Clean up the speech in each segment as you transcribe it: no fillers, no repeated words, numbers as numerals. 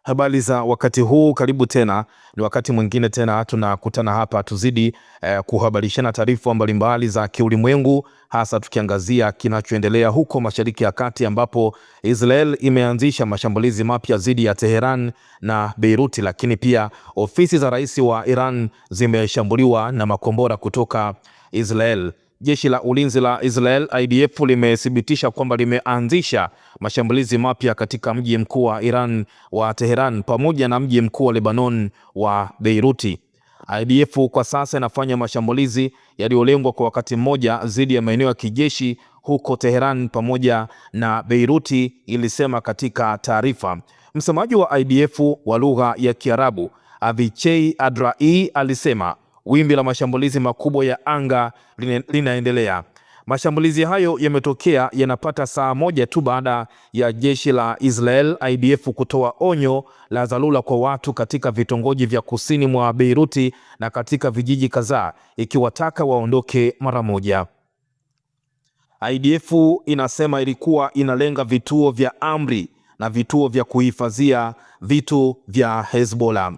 Habari za wakati huu, karibu tena. Ni wakati mwingine tena tunakutana hapa tuzidi kuhabarishana taarifa mbalimbali za kiulimwengu, hasa tukiangazia kinachoendelea huko Mashariki ya Kati, ambapo Israel imeanzisha mashambulizi mapya dhidi ya Tehran na Beirut, lakini pia ofisi za rais wa Iran zimeshambuliwa na makombora kutoka Israel. Jeshi la ulinzi la Israel IDF limethibitisha kwamba limeanzisha mashambulizi mapya katika mji mkuu wa Iran wa Tehran pamoja na mji mkuu wa Lebanon wa Beirut. IDF kwa sasa inafanya mashambulizi yaliyolengwa kwa wakati mmoja dhidi ya maeneo ya kijeshi huko Tehran pamoja na Beirut, ilisema katika taarifa. Msemaji wa IDF wa lugha ya Kiarabu Avichai Adrai alisema wimbi la mashambulizi makubwa ya anga linaendelea. Mashambulizi hayo yametokea yanapata saa moja tu baada ya jeshi la Israel IDF kutoa onyo la dharura kwa watu katika vitongoji vya kusini mwa Beirut na katika vijiji kadhaa, ikiwataka waondoke mara moja. IDF inasema ilikuwa inalenga vituo vya amri na vituo vya kuhifadhia vitu vya Hezbollah.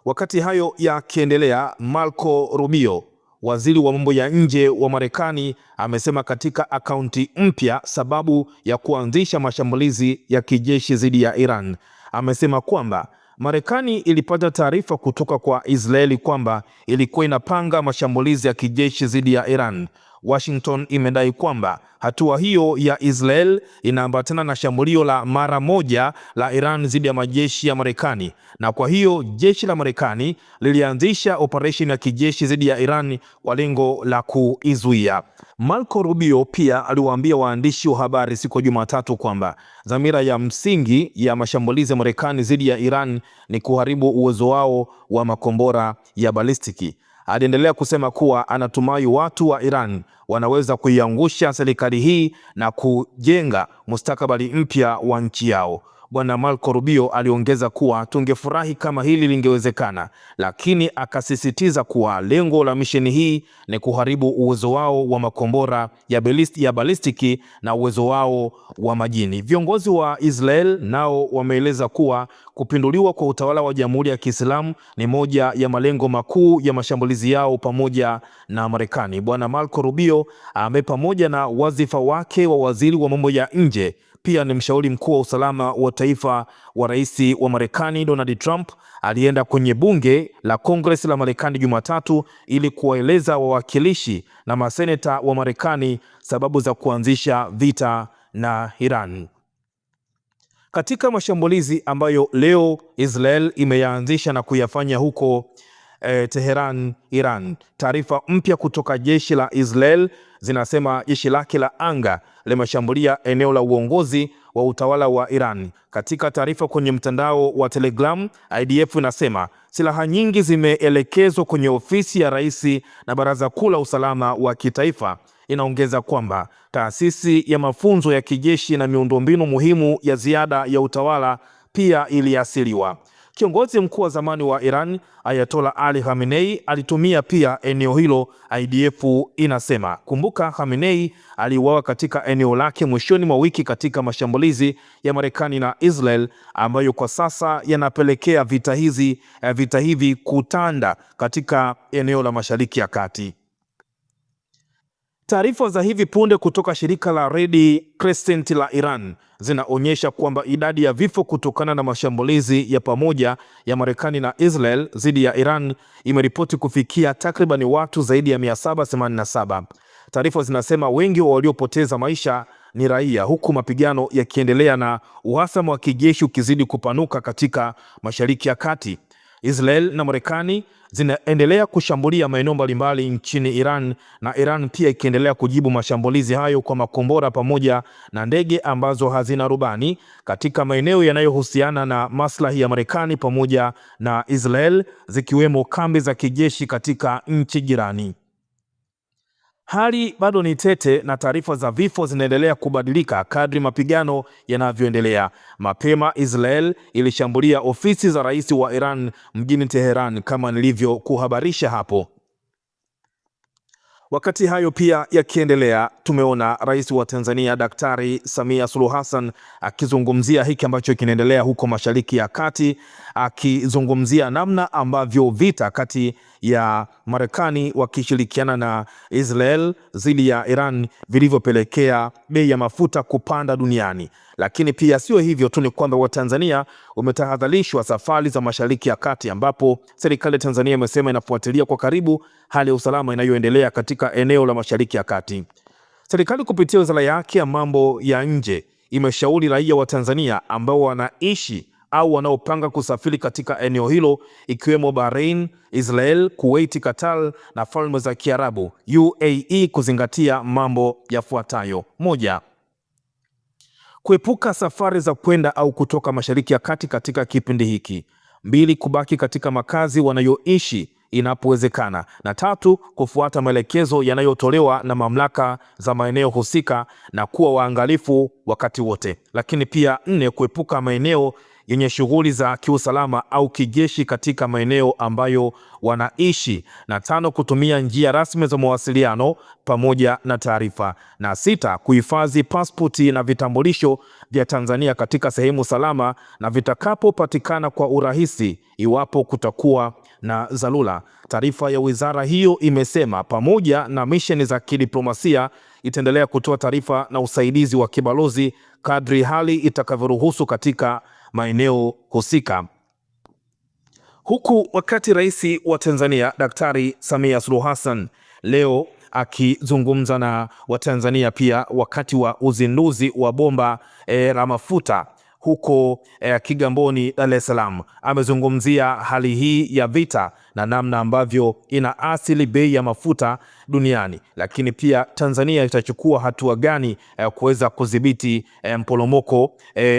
Wakati hayo yakiendelea, Marco Rubio, waziri wa mambo ya nje wa Marekani, amesema katika akaunti mpya sababu ya kuanzisha mashambulizi ya kijeshi dhidi ya Iran. Amesema kwamba Marekani ilipata taarifa kutoka kwa Israeli kwamba ilikuwa inapanga mashambulizi ya kijeshi dhidi ya Iran. Washington imedai kwamba hatua hiyo ya Israel inaambatana na shambulio la mara moja la Iran dhidi ya majeshi ya Marekani, na kwa hiyo jeshi la Marekani lilianzisha operation ya kijeshi dhidi ya Iran kwa lengo la kuizuia. Marco Rubio pia aliwaambia waandishi wa habari siku ya Jumatatu kwamba dhamira ya msingi ya mashambulizi ya Marekani dhidi ya Iran ni kuharibu uwezo wao wa makombora ya balistiki. Aliendelea kusema kuwa anatumai watu wa Iran wanaweza kuiangusha serikali hii na kujenga mustakabali mpya wa nchi yao. Bwana Marco Rubio aliongeza kuwa tungefurahi kama hili lingewezekana, lakini akasisitiza kuwa lengo la misheni hii ni kuharibu uwezo wao wa makombora ya balistiki na uwezo wao wa majini. Viongozi wa Israel nao wameeleza kuwa kupinduliwa kwa utawala wa Jamhuri ya Kiislamu ni moja ya malengo makuu ya mashambulizi yao pamoja na Marekani. Bwana Marco Rubio ambaye pamoja na wadhifa wake wa waziri wa mambo ya nje pia ni mshauri mkuu wa usalama wa taifa wa rais wa Marekani Donald Trump, alienda kwenye bunge la Congress la Marekani Jumatatu ili kuwaeleza wawakilishi na maseneta wa Marekani sababu za kuanzisha vita na Iran. Katika mashambulizi ambayo leo Israel imeyaanzisha na kuyafanya huko Tehran, Iran, taarifa mpya kutoka jeshi la Israel zinasema jeshi lake la anga limeshambulia eneo la uongozi wa utawala wa Iran. Katika taarifa kwenye mtandao wa Telegram, IDF inasema silaha nyingi zimeelekezwa kwenye ofisi ya rais na baraza kuu la usalama wa kitaifa. Inaongeza kwamba taasisi ya mafunzo ya kijeshi na miundombinu muhimu ya ziada ya utawala pia iliasiliwa. Kiongozi mkuu wa zamani wa Iran Ayatollah Ali Khamenei alitumia pia eneo hilo, IDF inasema. Kumbuka Khamenei aliuawa katika eneo lake mwishoni mwa wiki katika mashambulizi ya Marekani na Israel ambayo kwa sasa yanapelekea vita hivi kutanda katika eneo la Mashariki ya Kati. Taarifa za hivi punde kutoka shirika la Red Crescent la Iran zinaonyesha kwamba idadi ya vifo kutokana na mashambulizi ya pamoja ya Marekani na Israel dhidi ya Iran imeripoti kufikia takriban watu zaidi ya 787. Taarifa zinasema wengi wa waliopoteza maisha ni raia, huku mapigano yakiendelea na uhasama wa kijeshi ukizidi kupanuka katika Mashariki ya Kati. Israel na Marekani zinaendelea kushambulia maeneo mbalimbali nchini Iran, na Iran pia ikiendelea kujibu mashambulizi hayo kwa makombora pamoja na ndege ambazo hazina rubani katika maeneo yanayohusiana na maslahi ya Marekani pamoja na Israel, zikiwemo kambi za kijeshi katika nchi jirani. Hali bado ni tete na taarifa za vifo zinaendelea kubadilika kadri mapigano yanavyoendelea. Mapema Israel ilishambulia ofisi za rais wa Iran mjini Tehran kama nilivyokuhabarisha hapo. Wakati hayo pia yakiendelea, tumeona Rais wa Tanzania Daktari Samia Suluhu Hassan akizungumzia hiki ambacho kinaendelea huko Mashariki ya Kati, akizungumzia namna ambavyo vita kati ya Marekani wakishirikiana na Israel dhidi ya Iran vilivyopelekea bei ya mafuta kupanda duniani. Lakini pia sio hivyo tu, ni kwamba Watanzania umetahadharishwa safari za Mashariki ya Kati, ambapo serikali ya Tanzania imesema inafuatilia kwa karibu hali ya usalama inayoendelea katika eneo la Mashariki ya Kati. Serikali kupitia wizara yake ya mambo ya nje imeshauri raia wa Tanzania ambao wanaishi au wanaopanga kusafiri katika eneo hilo, ikiwemo Bahrain, Israel, Kuwait, Qatar na Falme za Kiarabu UAE, kuzingatia mambo yafuatayo: moja, kuepuka safari za kwenda au kutoka Mashariki ya Kati katika kipindi hiki; mbili, kubaki katika makazi wanayoishi inapowezekana; na tatu, kufuata maelekezo yanayotolewa na mamlaka za maeneo husika na kuwa waangalifu wakati wote. Lakini pia nne, kuepuka maeneo yenye shughuli za kiusalama au kijeshi katika maeneo ambayo wanaishi; na tano, kutumia njia rasmi za mawasiliano pamoja na taarifa; na sita, kuhifadhi pasipoti na vitambulisho vya Tanzania katika sehemu salama na vitakapopatikana kwa urahisi iwapo kutakuwa na dharura. Taarifa ya wizara hiyo imesema pamoja na misheni za kidiplomasia itaendelea kutoa taarifa na usaidizi wa kibalozi kadri hali itakavyoruhusu katika maeneo husika. Huku wakati Rais wa Tanzania Daktari Samia Suluhu Hassan leo akizungumza na Watanzania pia wakati wa uzinduzi wa bomba la mafuta huko Kigamboni, Dar es Salaam, amezungumzia hali hii ya vita na namna ambavyo ina asili bei ya mafuta duniani, lakini pia Tanzania itachukua hatua gani kuweza kudhibiti mporomoko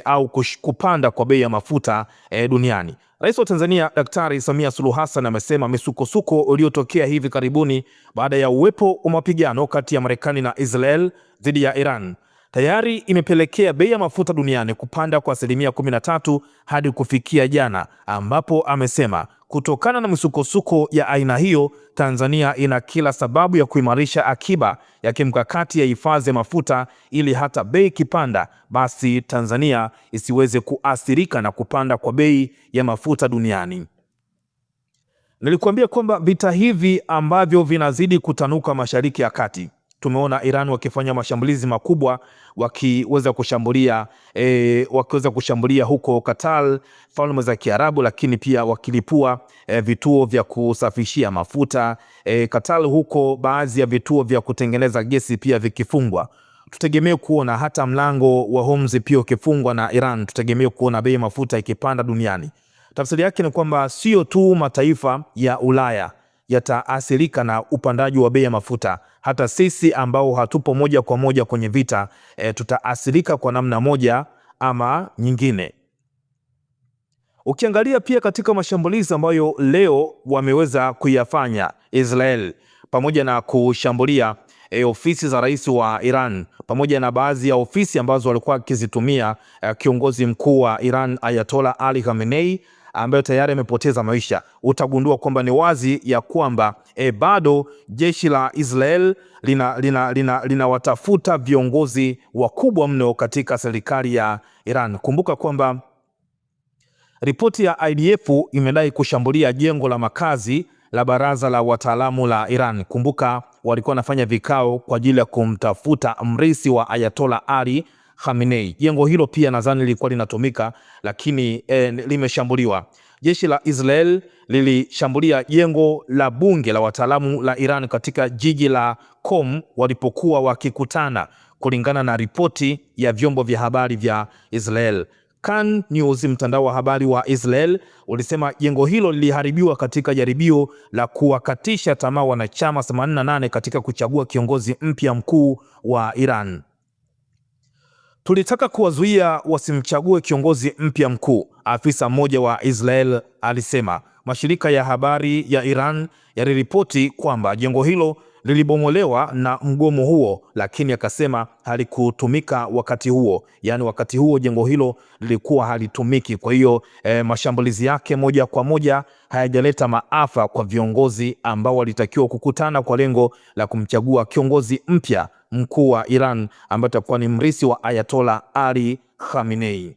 au kupanda kwa bei ya mafuta duniani. Rais wa Tanzania Daktari Samia Suluhu Hassan amesema misukosuko uliotokea hivi karibuni baada ya uwepo wa mapigano kati ya Marekani na Israel dhidi ya Iran tayari imepelekea bei ya mafuta duniani kupanda kwa 13% hadi kufikia jana, ambapo amesema kutokana na misukosuko ya aina hiyo, Tanzania ina kila sababu ya kuimarisha akiba ya kimkakati ya hifadhi ya mafuta ili hata bei kipanda, basi Tanzania isiweze kuathirika na kupanda kwa bei ya mafuta duniani. Nilikuambia kwamba vita hivi ambavyo vinazidi kutanuka Mashariki ya Kati, tumeona Iran wakifanya mashambulizi makubwa, wakiweza kushambulia huko Qatar, Falme za Kiarabu, lakini pia wakilipua vituo vya kusafishia mafuta Qatar, huko baadhi ya vituo vya kutengeneza gesi pia vikifungwa. Tutegemee kuona hata mlango wa Hormuz pia ukifungwa na Iran. Tutegemee kuona bei mafuta ikipanda duniani. Tafsiri yake ni kwamba sio tu mataifa ya Ulaya yataathirika na upandaji wa bei ya mafuta, hata sisi ambao hatupo moja kwa moja kwenye vita tutaathirika kwa namna moja ama nyingine. Ukiangalia pia katika mashambulizi ambayo leo wameweza kuyafanya Israel, pamoja na kushambulia ofisi za rais wa Iran, pamoja na baadhi ya ofisi ambazo walikuwa akizitumia kiongozi mkuu wa Iran Ayatollah Ali Khamenei, ambayo tayari amepoteza maisha, utagundua kwamba ni wazi ya kwamba bado jeshi la Israel linawatafuta viongozi wakubwa mno katika serikali ya Iran. Kumbuka kwamba ripoti ya IDF imedai kushambulia jengo la makazi la baraza la wataalamu la Iran. Kumbuka walikuwa wanafanya vikao kwa ajili ya kumtafuta mrithi wa Ayatollah Ali Khamenei. Jengo hilo pia nadhani lilikuwa linatumika, lakini limeshambuliwa. Jeshi la Israel lilishambulia jengo la bunge la wataalamu la Iran katika jiji la Qom walipokuwa wakikutana, kulingana na ripoti ya vyombo vya habari vya Israel. Kan News, mtandao wa habari wa Israel, ulisema jengo hilo liliharibiwa katika jaribio la kuwakatisha tamaa wanachama 88 katika kuchagua kiongozi mpya mkuu wa Iran. Tulitaka kuwazuia wasimchague kiongozi mpya mkuu, afisa mmoja wa Israel alisema. Mashirika ya habari ya Iran yaliripoti kwamba jengo hilo lilibomolewa na mgomo huo, lakini akasema halikutumika wakati huo. Yani wakati huo jengo hilo lilikuwa halitumiki. Kwa hiyo mashambulizi yake moja kwa moja hayajaleta maafa kwa viongozi ambao walitakiwa kukutana kwa lengo la kumchagua kiongozi mpya mkuu wa Iran ambaye atakuwa ni mrithi wa Ayatollah Ali Khamenei.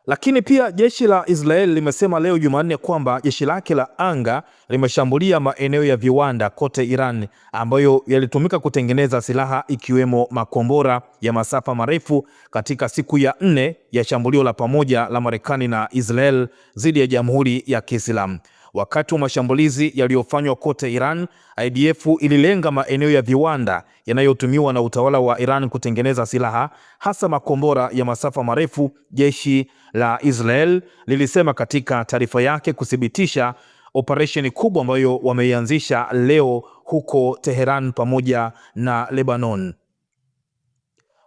Lakini pia jeshi la Israel limesema leo Jumanne kwamba jeshi lake la anga limeshambulia maeneo ya viwanda kote Iran ambayo yalitumika kutengeneza silaha ikiwemo makombora ya masafa marefu katika siku ya 4 ya shambulio la pamoja la Marekani na Israel dhidi ya Jamhuri ya Kiislamu. Wakati wa mashambulizi yaliyofanywa kote Iran, IDF ililenga maeneo ya viwanda yanayotumiwa na utawala wa Iran kutengeneza silaha, hasa makombora ya masafa marefu. Jeshi la Israel lilisema katika taarifa yake kuthibitisha operesheni kubwa ambayo wameianzisha leo huko Tehran pamoja na Lebanon.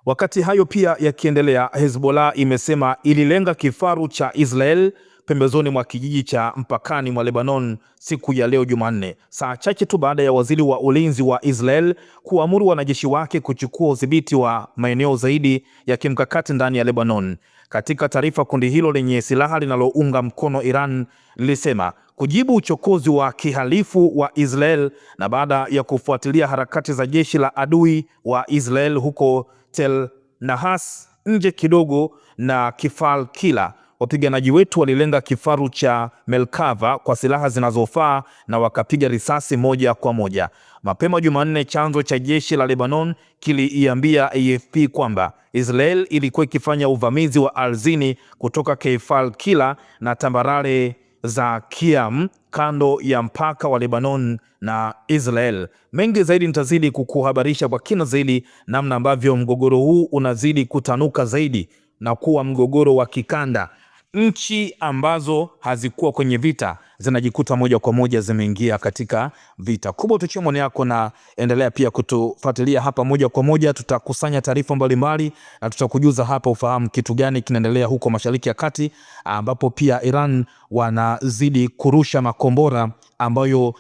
Wakati hayo pia yakiendelea, Hezbollah imesema ililenga kifaru cha Israel pembezoni mwa kijiji cha mpakani mwa Lebanon siku ya leo Jumanne, saa chache tu baada ya waziri wa ulinzi wa Israel kuamuru wanajeshi wake kuchukua udhibiti wa maeneo zaidi ya kimkakati ndani ya Lebanon. Katika taarifa, kundi hilo lenye silaha linalounga mkono Iran lilisema kujibu uchokozi wa kihalifu wa Israel na baada ya kufuatilia harakati za jeshi la adui wa Israel huko Tel Nahas nje kidogo na Kfar Kila, wapiganaji wetu walilenga kifaru cha Merkava kwa silaha zinazofaa na wakapiga risasi moja kwa moja. Mapema Jumanne, chanzo cha jeshi la Lebanon kiliiambia AFP kwamba Israel ilikuwa ikifanya uvamizi wa ardhini kutoka Kfar Kila na tambarare za Kiam kando ya mpaka wa Lebanon na Israel. Mengi zaidi nitazidi kukuhabarisha kwa kina zaidi namna ambavyo mgogoro huu unazidi kutanuka zaidi na kuwa mgogoro wa kikanda. Nchi ambazo hazikuwa kwenye vita zinajikuta moja kwa moja zimeingia katika vita. Kubwa tuchie maoni yako na endelea pia kutufuatilia hapa moja kwa moja. Tutakusanya taarifa mbalimbali na tutakujuza hapa ufahamu kitu gani kinaendelea huko Mashariki ya Kati, ambapo pia Iran wanazidi kurusha makombora ambayo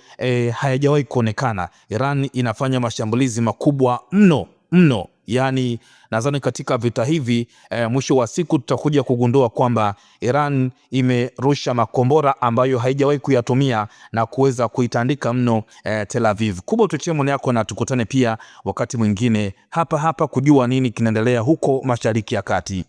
hayajawahi kuonekana. Iran inafanya mashambulizi makubwa mno. Yani nadhani katika vita hivi mwisho wa siku tutakuja kugundua kwamba Iran imerusha makombora ambayo haijawahi kuyatumia na kuweza kuitandika mno Tel Aviv. Kubwa tuchie maoni yako na tukutane pia wakati mwingine hapa kujua nini kinaendelea huko Mashariki ya Kati.